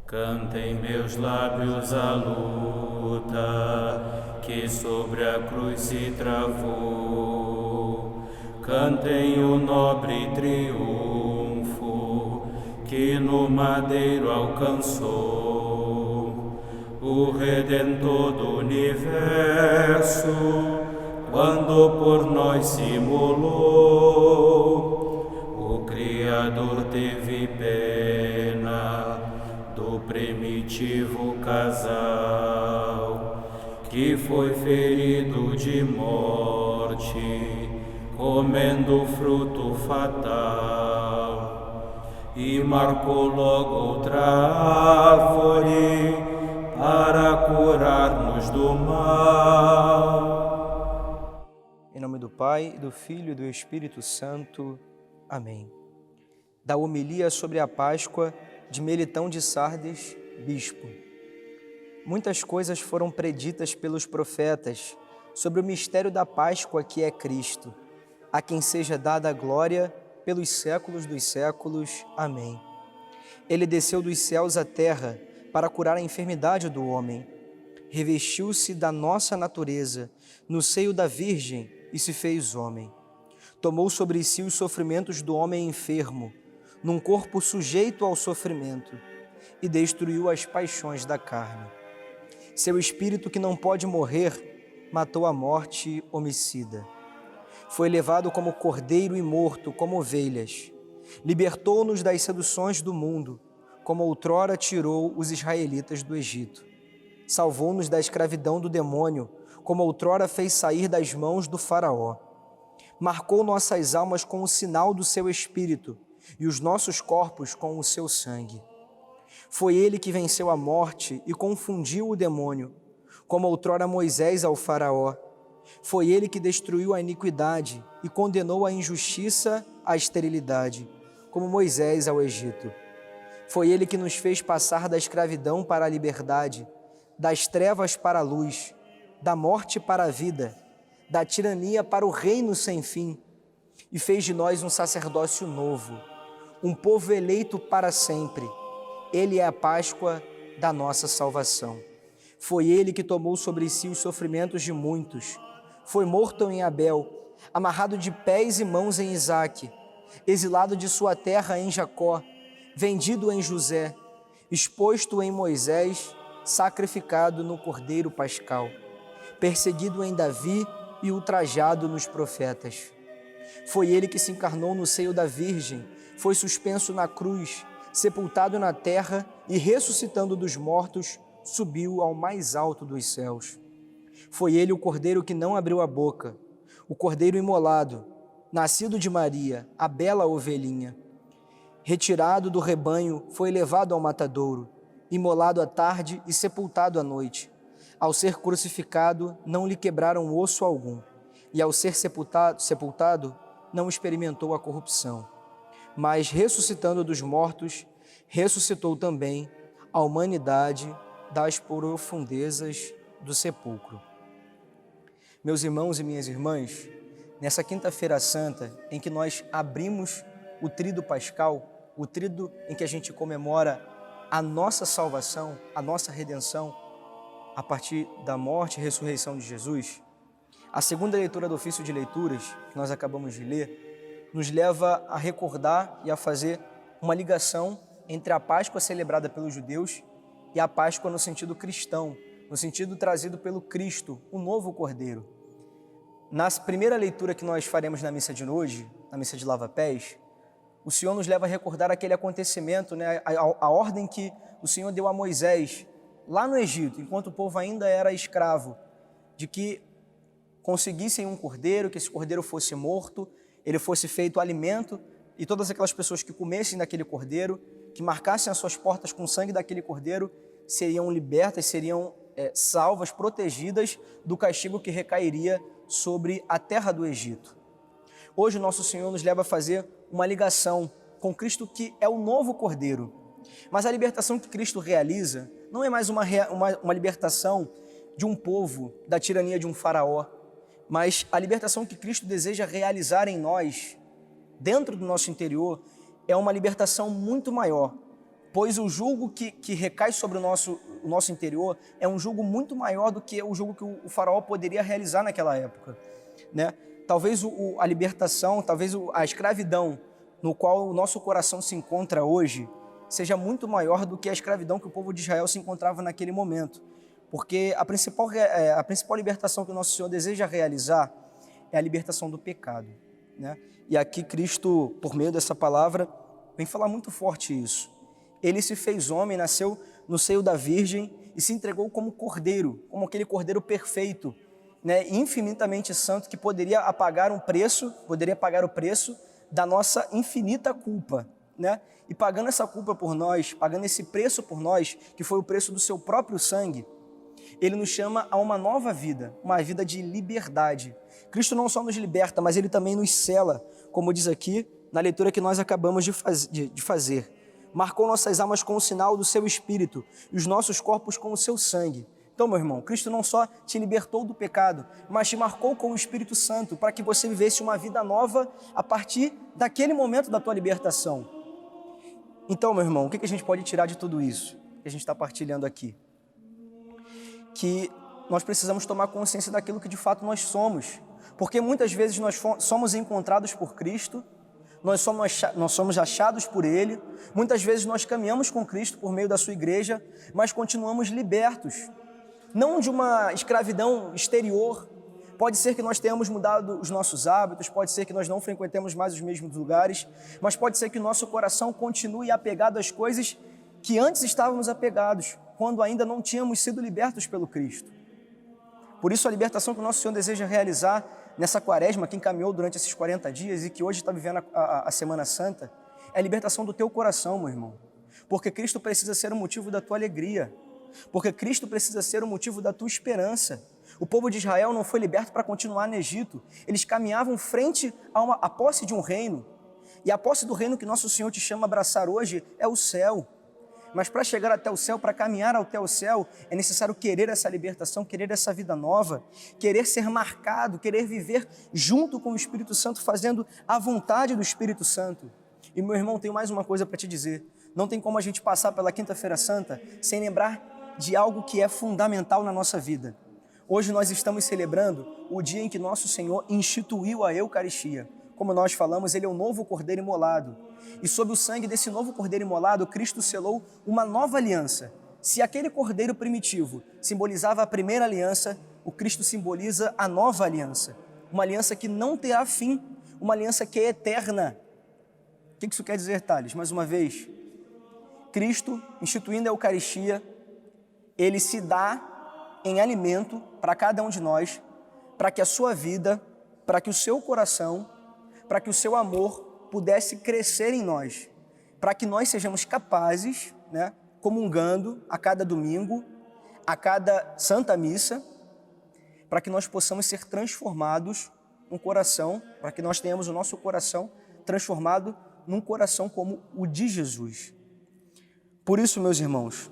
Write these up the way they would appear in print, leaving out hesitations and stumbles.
Cantem meus lábios a luta que sobre a cruz se travou. Cantem o nobre triunfo que no madeiro alcançou. O Redentor do universo, quando por nós se imolou, o Criador teve pena do primitivo casal, que foi ferido de morte, comendo fruto fatal, e marcou logo outra árvore para curar-nos do mal. Em nome do Pai, do Filho e do Espírito Santo. Amém. Da homilia sobre a Páscoa de Melitão de Sardes, bispo. Muitas coisas foram preditas pelos profetas sobre o mistério da Páscoa que é Cristo, a quem seja dada a glória pelos séculos dos séculos. Amém. Ele desceu dos céus à terra para curar a enfermidade do homem. Revestiu-se da nossa natureza no seio da Virgem e se fez homem. Tomou sobre si os sofrimentos do homem enfermo, num corpo sujeito ao sofrimento, e destruiu as paixões da carne. Seu espírito, que não pode morrer, matou a morte homicida. Foi levado como cordeiro e morto, como ovelhas. Libertou-nos das seduções do mundo, como outrora tirou os israelitas do Egito. Salvou-nos da escravidão do demônio, como outrora fez sair das mãos do faraó. Marcou nossas almas com o sinal do seu Espírito e os nossos corpos com o seu sangue. Foi ele que venceu a morte e confundiu o demônio, como outrora Moisés ao faraó. Foi ele que destruiu a iniquidade e condenou a injustiça à esterilidade, como Moisés ao Egito. Foi ele que nos fez passar da escravidão para a liberdade, das trevas para a luz, da morte para a vida, da tirania para o reino sem fim, e fez de nós um sacerdócio novo, um povo eleito para sempre. Ele é a Páscoa da nossa salvação. Foi ele que tomou sobre si os sofrimentos de muitos. Foi morto em Abel, amarrado de pés e mãos em Isaque, exilado de sua terra em Jacó, vendido em José, exposto em Moisés, sacrificado no Cordeiro Pascal, perseguido em Davi e ultrajado nos profetas. Foi ele que se encarnou no seio da Virgem, foi suspenso na cruz, sepultado na terra e, ressuscitando dos mortos, subiu ao mais alto dos céus. Foi ele o cordeiro que não abriu a boca, o cordeiro imolado, nascido de Maria, a bela ovelhinha. Retirado do rebanho, foi levado ao matadouro, imolado à tarde e sepultado à noite. Ao ser crucificado, não lhe quebraram osso algum, e ao ser sepultado, não experimentou a corrupção. Mas, ressuscitando dos mortos, ressuscitou também a humanidade das profundezas do sepulcro. Meus irmãos e minhas irmãs, nessa quinta-feira santa, em que nós abrimos o tríduo pascal, o tríduo em que a gente comemora a nossa salvação, a nossa redenção, a partir da morte e ressurreição de Jesus, a segunda leitura do ofício de leituras, que nós acabamos de ler, nos leva a recordar e a fazer uma ligação entre a Páscoa celebrada pelos judeus e a Páscoa no sentido cristão, no sentido trazido pelo Cristo, o novo Cordeiro. Na primeira leitura que nós faremos na missa de hoje, na missa de lava-pés, o Senhor nos leva a recordar aquele acontecimento, a ordem que o Senhor deu a Moisés, lá no Egito, enquanto o povo ainda era escravo, de que conseguissem um cordeiro, que esse cordeiro fosse morto, ele fosse feito alimento, e todas aquelas pessoas que comessem daquele cordeiro, que marcassem as suas portas com o sangue daquele cordeiro, seriam libertas, seriam salvas, protegidas do castigo que recairia sobre a terra do Egito. Hoje o nosso Senhor nos leva a fazer uma ligação com Cristo, que é o novo Cordeiro. Mas a libertação que Cristo realiza não é mais uma libertação de um povo da tirania de um faraó, mas a libertação que Cristo deseja realizar em nós, dentro do nosso interior, é uma libertação muito maior, pois o jugo que recai sobre o nosso interior é um jugo muito maior do que o jugo que o faraó poderia realizar naquela época, né? Talvez a libertação, talvez a escravidão no qual o nosso coração se encontra hoje seja muito maior do que a escravidão que o povo de Israel se encontrava naquele momento. Porque a principal libertação que o nosso Senhor deseja realizar é a libertação do pecado, né? E aqui Cristo, por meio dessa palavra, vem falar muito forte isso. Ele se fez homem, nasceu no seio da Virgem e se entregou como cordeiro, como aquele cordeiro perfeito, né? Infinitamente santo, que poderia pagar o preço da nossa infinita culpa, né? E pagando essa culpa por nós, pagando esse preço por nós, que foi o preço do seu próprio sangue, ele nos chama a uma nova vida, uma vida de liberdade. Cristo não só nos liberta, mas ele também nos sela, como diz aqui na leitura que nós acabamos de fazer. Marcou nossas almas com o sinal do seu Espírito e os nossos corpos com o seu sangue. Então, meu irmão, Cristo não só te libertou do pecado, mas te marcou com o Espírito Santo para que você vivesse uma vida nova a partir daquele momento da tua libertação. Então, meu irmão, o que a gente pode tirar de tudo isso que a gente está partilhando aqui? Que nós precisamos tomar consciência daquilo que de fato nós somos, porque muitas vezes nós somos encontrados por Cristo, nós somos achados por Ele, muitas vezes nós caminhamos com Cristo por meio da sua igreja, mas continuamos libertos, não de uma escravidão exterior. Pode ser que nós tenhamos mudado os nossos hábitos, pode ser que nós não frequentemos mais os mesmos lugares, mas pode ser que o nosso coração continue apegado às coisas que antes estávamos apegados, quando ainda não tínhamos sido libertos pelo Cristo. Por isso a libertação que o nosso Senhor deseja realizar nessa quaresma, que encaminhou durante esses 40 dias e que hoje está vivendo a Semana Santa, é a libertação do teu coração, meu irmão. Porque Cristo precisa ser o motivo da tua alegria, porque Cristo precisa ser o motivo da tua esperança. O povo de Israel não foi liberto para continuar no Egito, eles caminhavam frente à posse de um reino, e a posse do reino que nosso Senhor te chama a abraçar hoje é o céu. Mas para chegar até o céu, para caminhar até o céu, é necessário querer essa libertação, querer essa vida nova, querer ser marcado, querer viver junto com o Espírito Santo, fazendo a vontade do Espírito Santo. E, meu irmão, tenho mais uma coisa para te dizer. Não tem como a gente passar pela Quinta-feira Santa sem lembrar de algo que é fundamental na nossa vida. Hoje nós estamos celebrando o dia em que nosso Senhor instituiu a Eucaristia. Como nós falamos, ele é o novo Cordeiro imolado. E sob o sangue desse novo Cordeiro imolado, Cristo selou uma nova aliança. Se aquele Cordeiro primitivo simbolizava a primeira aliança, o Cristo simboliza a nova aliança. Uma aliança que não terá fim, uma aliança que é eterna. O que isso quer dizer, Thales? Mais uma vez, Cristo, instituindo a Eucaristia, ele se dá em alimento para cada um de nós, para que a sua vida, para que o seu coração, para que o seu amor pudesse crescer em nós, para que nós sejamos capazes, né, comungando a cada domingo, a cada Santa Missa, para que nós possamos ser transformados num coração, para que nós tenhamos o nosso coração transformado num coração como o de Jesus. Por isso, meus irmãos,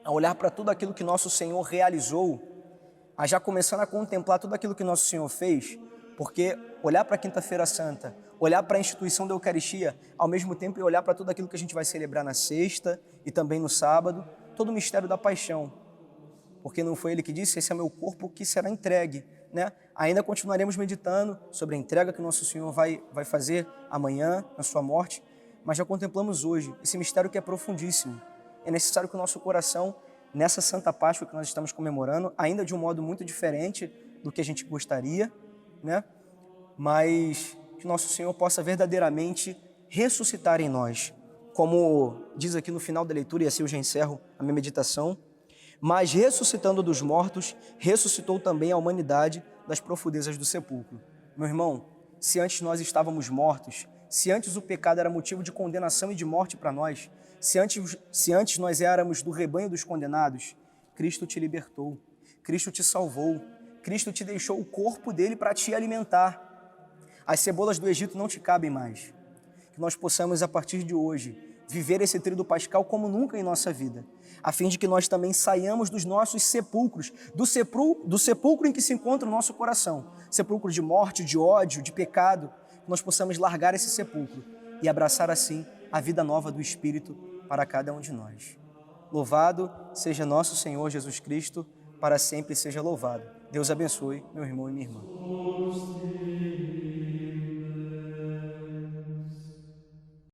a olhar para tudo aquilo que nosso Senhor realizou, a já começando a contemplar tudo aquilo que nosso Senhor fez, porque olhar para a Quinta-feira Santa, olhar para a instituição da Eucaristia, ao mesmo tempo olhar para tudo aquilo que a gente vai celebrar na sexta e também no sábado, todo o mistério da paixão. Porque não foi ele que disse, esse é meu corpo que será entregue, né? Ainda continuaremos meditando sobre a entrega que nosso Senhor vai fazer amanhã, na sua morte, mas já contemplamos hoje esse mistério que é profundíssimo. É necessário que o nosso coração, nessa Santa Páscoa que nós estamos comemorando, ainda de um modo muito diferente do que a gente gostaria, né? Mas que nosso Senhor possa verdadeiramente ressuscitar em nós. Como diz aqui no final da leitura, e assim eu já encerro a minha meditação, mas ressuscitando dos mortos, ressuscitou também a humanidade das profundezas do sepulcro. Meu irmão, se antes nós estávamos mortos, se antes o pecado era motivo de condenação e de morte para nós, se antes nós éramos do rebanho dos condenados, Cristo te libertou, Cristo te salvou, Cristo te deixou o corpo dele para te alimentar. As cebolas do Egito não te cabem mais. Que nós possamos, a partir de hoje, viver esse tríduo pascal como nunca em nossa vida, a fim de que nós também saiamos dos nossos sepulcros, do sepulcro em que se encontra o nosso coração, sepulcro de morte, de ódio, de pecado, que nós possamos largar esse sepulcro e abraçar assim a vida nova do Espírito para cada um de nós. Louvado seja nosso Senhor Jesus Cristo, para sempre seja louvado. Deus abençoe meu irmão e minha irmã.